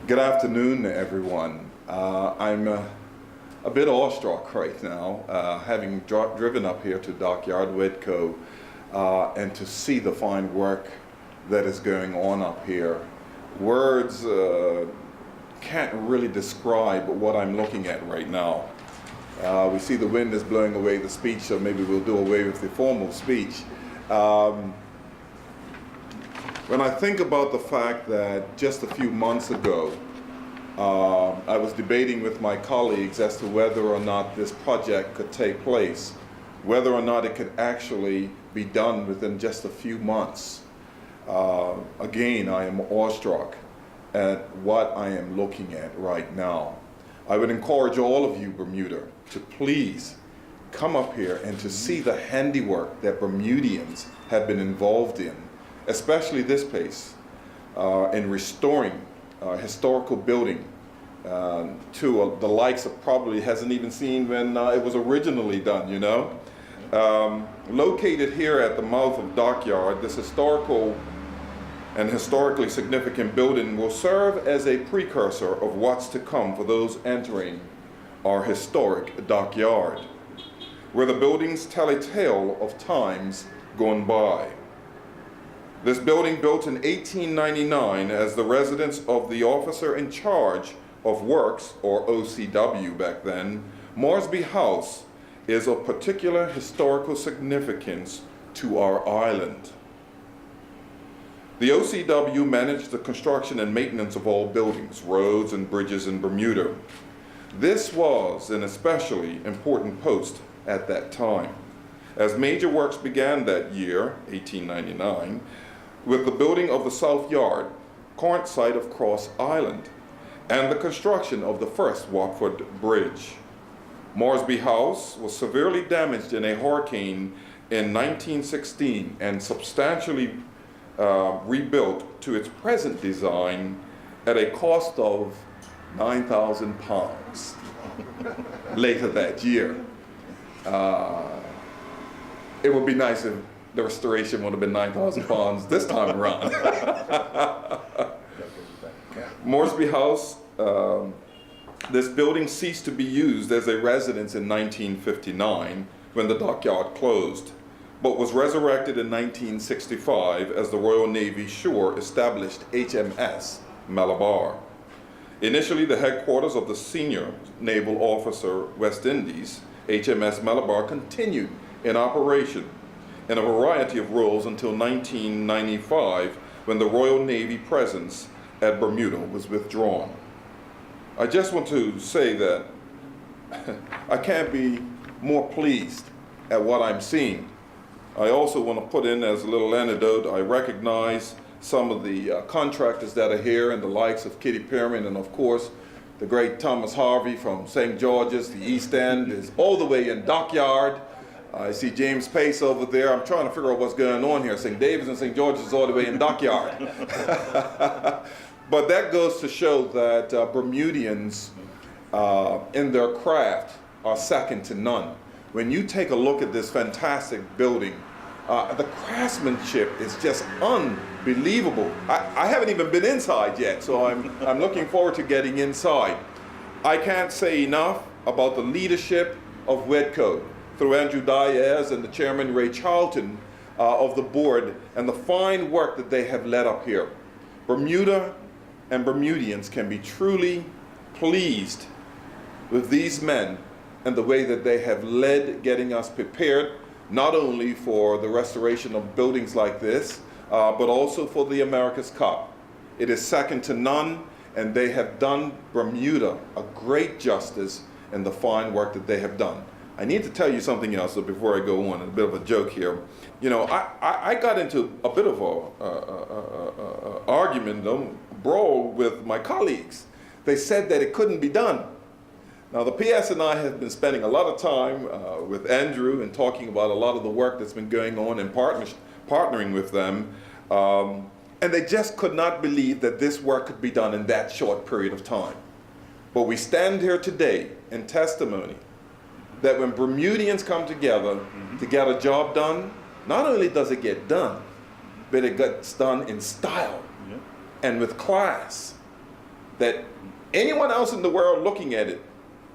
Good afternoon, everyone. I'm a bit awestruck right now, having driven up here to Dockyard WEDCO and to see the fine work that is going on up here. Words can't really describe what I'm looking at right now. We see the wind is blowing away the speech, so maybe we'll do away with the formal speech. When I think about the fact that just a few months ago, I was debating with my colleagues as to whether or not this project could take place, whether or not it could actually be done within just a few months. Again, I am awestruck at what I am looking at right now. I would encourage all of you, Bermuda, to please come up here and to see the handiwork that Bermudians have been involved in, especially this place, in restoring historical building to the likes of probably hasn't even seen when it was originally done, you know. Located here at the mouth of Dockyard, this historical and historically significant building will serve as a precursor of what's to come for those entering our historic dockyard, where the buildings tell a tale of times gone by. This building, built in 1899 as the residence of the officer in charge of works, or OCW back then, Moresby House is of particular historical significance to our island. The OCW managed the construction and maintenance of all buildings, roads, and bridges in Bermuda. This was an especially important post at that time, as major works began that year, 1899, with the building of the South Yard, current site of Cross Island, and the construction of the first Watford Bridge. Moresby House was severely damaged in a hurricane in 1916 and substantially rebuilt to its present design at a cost of £9,000 later that year. It would be nice if the restoration would have been £9,000 this time around. Moresby House, this building ceased to be used as a residence in 1959 when the dockyard closed, but was resurrected in 1965 as the Royal Navy shore established HMS Malabar. Initially the headquarters of the senior naval officer West Indies, HMS Malabar continued in operation in a variety of roles until 1995, when the Royal Navy presence at Bermuda was withdrawn. I just want to say that I can't be more pleased at what I'm seeing. I also want to put in as a little anecdote, I recognize some of the contractors that are here, and the likes of Kitty Pierman, and of course the great Thomas Harvey from St. George's. The East End is all the way in Dockyard. I see James Pace over there. I'm trying to figure out what's going on here. St. David's and St. George's is all the way in Dockyard. But that goes to show that Bermudians in their craft are second to none. When you take a look at this fantastic building, the craftsmanship is just unbelievable. I haven't even been inside yet, so I'm looking forward to getting inside. I can't say enough about the leadership of WEDCO through Andrew Diaz and the chairman Ray Charlton of the board, and the fine work that they have led up here. Bermuda and Bermudians can be truly pleased with these men and the way that they have led getting us prepared, not only for the restoration of buildings like this, but also for the America's Cup. It is second to none, and they have done Bermuda a great justice in the fine work that they have done. I need to tell you something else before I go on, a bit of a joke here. You know, I got into a bit of a argument, brawl with my colleagues. They said that it couldn't be done. Now the PS and I have been spending a lot of time with Andrew and talking about a lot of the work that's been going on and partnering with them. And they just could not believe that this work could be done in that short period of time. But we stand here today in testimony that when Bermudians come together to get a job done, not only does it get done, but it gets done in style and with class. that anyone else in the world looking at it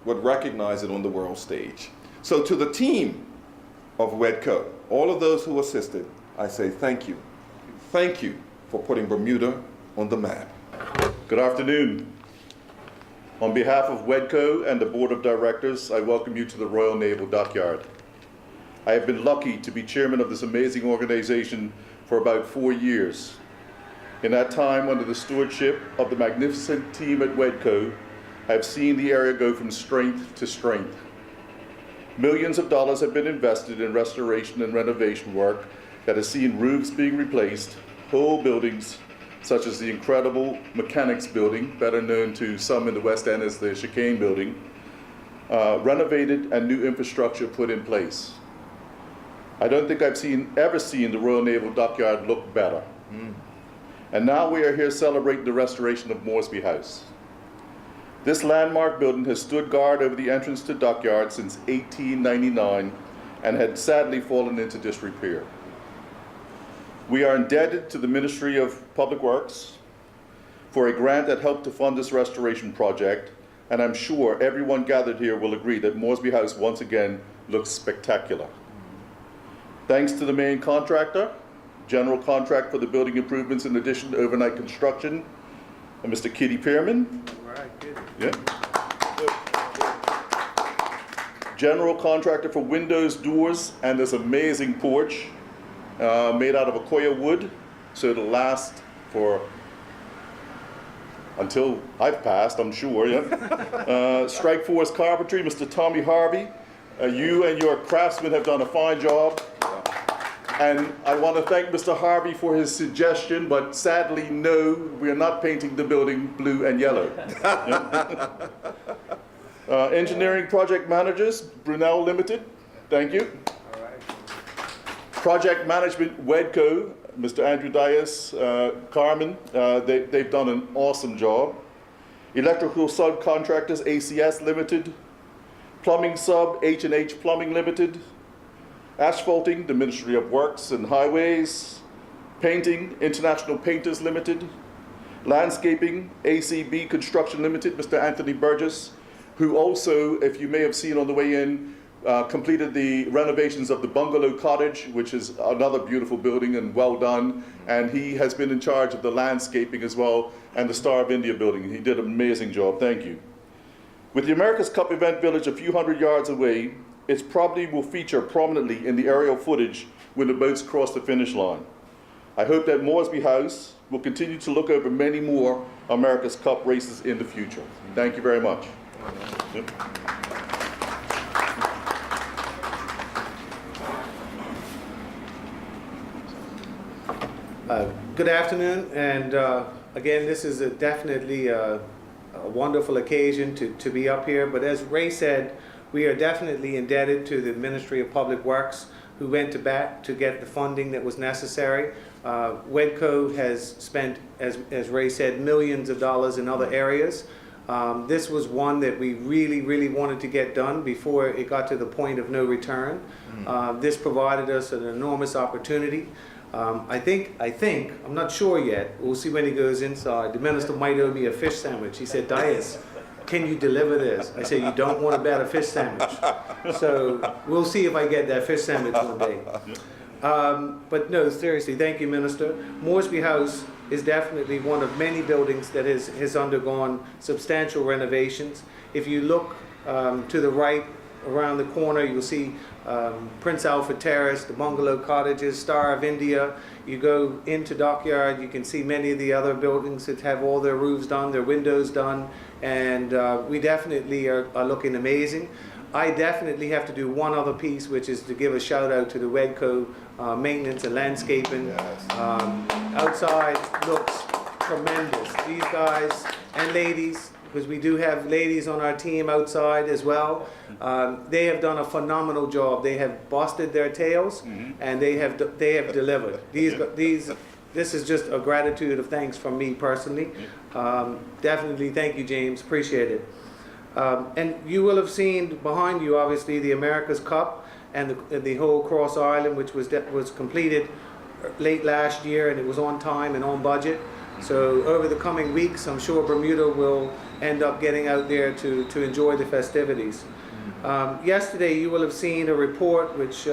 would recognize it on the world stage. So to the team of WEDCO, all of those who assisted, I say thank you. Thank you for putting Bermuda on the map. Good afternoon. On behalf of WEDCO and the Board of Directors, I welcome you to the Royal Naval Dockyard. I have been lucky to be chairman of this amazing organization for about 4 years. In that time, under the stewardship of the magnificent team at WEDCO, I have seen the area go from strength to strength. Millions of dollars have been invested in restoration and renovation work that has seen roofs being replaced, whole buildings, such as the incredible Mechanics Building, better known to some in the West End as the Chicane Building, renovated and new infrastructure put in place. I don't think I've ever seen the Royal Naval Dockyard look better. And now we are here celebrating the restoration of Moresby House. This landmark building has stood guard over the entrance to Dockyard since 1899 and had sadly fallen into disrepair. We are indebted to the Ministry of Public Works for a grant that helped to fund this restoration project, and I'm sure everyone gathered here will agree that Moresby House once again looks spectacular. Thanks to the main contractor, general contract for the building improvements in addition to overnight construction, and Mr. Kitty Pearman. All right, good. Yeah. General contractor for windows, doors, and this amazing porch made out of Akoya wood, so it'll last for until I've passed, I'm sure. Yeah. Strike Force Carpentry, Mr. Tommy Harvey. You and your craftsmen have done a fine job. And I want to thank Mr. Harvey for his suggestion, but sadly, no, we are not painting the building blue and yellow. Engineering project managers, Brunel Limited, thank you. All right. Project management, WEDCO, Mr. Andrew Dias, Carmen, they've done an awesome job. Electrical subcontractors, ACS Limited. Plumbing sub, H&H Plumbing Limited. Asphalting, the Ministry of Works and Highways. Painting, International Painters Limited. Landscaping, ACB Construction Limited, Mr. Anthony Burgess, who also, if you may have seen on the way in, completed the renovations of the Bungalow Cottage, which is another beautiful building and well done. And he has been in charge of the landscaping as well, and the Star of India building. He did an amazing job, thank you. With the America's Cup event village a few hundred yards away, it probably will feature prominently in the aerial footage when the boats cross the finish line. I hope that Moresby House will continue to look over many more America's Cup races in the future. Thank you very much. Yep. Good afternoon, and again, this is definitely a wonderful occasion to be up here, but as Ray said, we are definitely indebted to the Ministry of Public Works, who went to bat to get the funding that was necessary. WEDCO has spent, as Ray said, millions of dollars in other areas. This was one that we really wanted to get done before it got to the point of no return. This provided us an enormous opportunity. I think, I'm not sure yet, we'll see when he goes inside, the minister might owe me a fish sandwich. He said, Dias, can you deliver this? I said, you don't want a better fish sandwich. So we'll see if I get that fish sandwich one day. But no, seriously, thank you, Minister. Moresby House is definitely one of many buildings that has undergone substantial renovations. If you look to the right, around the corner, you'll see Prince Alfred Terrace, the Bungalow Cottages, Star of India. You go into Dockyard, you can see many of the other buildings that have all their roofs done, their windows done, and we definitely are looking amazing. I definitely have to do one other piece, which is to give a shout out to the WEDCO maintenance and landscaping. Yes. Outside looks tremendous. These guys and ladies, because we do have ladies on our team outside as well. They have done a phenomenal job. They have busted their tails, and they have delivered. This is just a gratitude of thanks from me personally. Definitely, thank you, James. Appreciate it. And you will have seen behind you, obviously, the America's Cup and the whole Cross Island, which was completed late last year, and it was on time and on budget. So over the coming weeks, I'm sure Bermuda will end up getting out there to enjoy the festivities. Yesterday, you will have seen a report which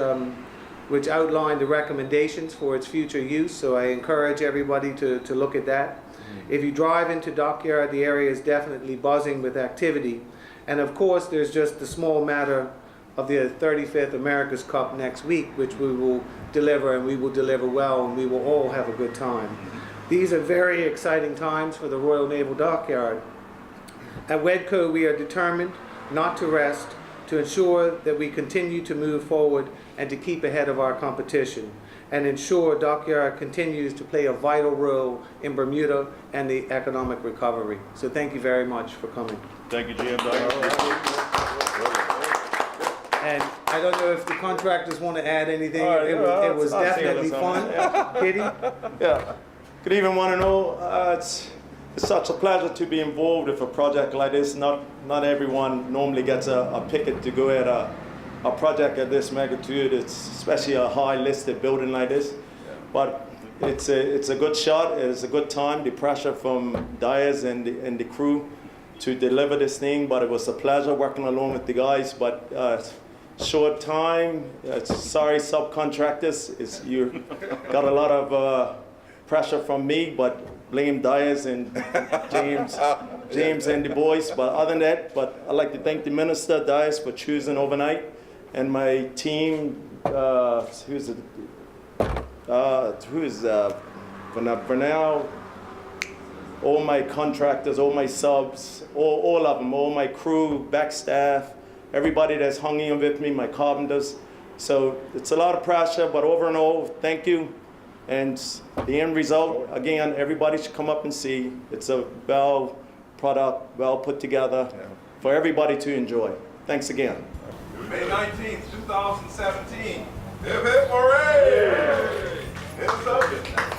outlined the recommendations for its future use, so I encourage everybody to look at that. If you drive into Dockyard, the area is definitely buzzing with activity. And of course, there's just the small matter of the 35th America's Cup next week, which we will deliver, and we will deliver well, and we will all have a good time. These are very exciting times for the Royal Naval Dockyard. At WEDCO, we are determined not to rest, to ensure that we continue to move forward and to keep ahead of our competition, and ensure Dockyard continues to play a vital role in Bermuda and the economic recovery. So thank you very much for coming. Thank you, GM. And I don't know if the contractors want to add anything. All right, It was I'll say definitely this fun. on it. Kitty? Yeah. Good evening, one and all. It's such a pleasure to be involved with a project like this. Not everyone normally gets a picket to go at a project of this magnitude. It's especially a high listed building like this. But it's a good shot. It's a good time. The pressure from Diaz and the crew to deliver this thing. But it was a pleasure working along with the guys. But short time. Sorry, subcontractors. You got a lot of pressure from me, but blame Diaz and James and the boys. But other than that, I'd like to thank the Minister, Diaz, for choosing overnight, and my team, who's Bernal, all my contractors, all my subs, all of them, all my crew, back staff, everybody that's hung in with me, my carpenters. So it's a lot of pressure, but over and all, thank you. And the end result, again, everybody should come up and see. It's a well product, well put together for everybody to enjoy. Thanks again. May 19th, 2017. Hip hip hooray! It's open.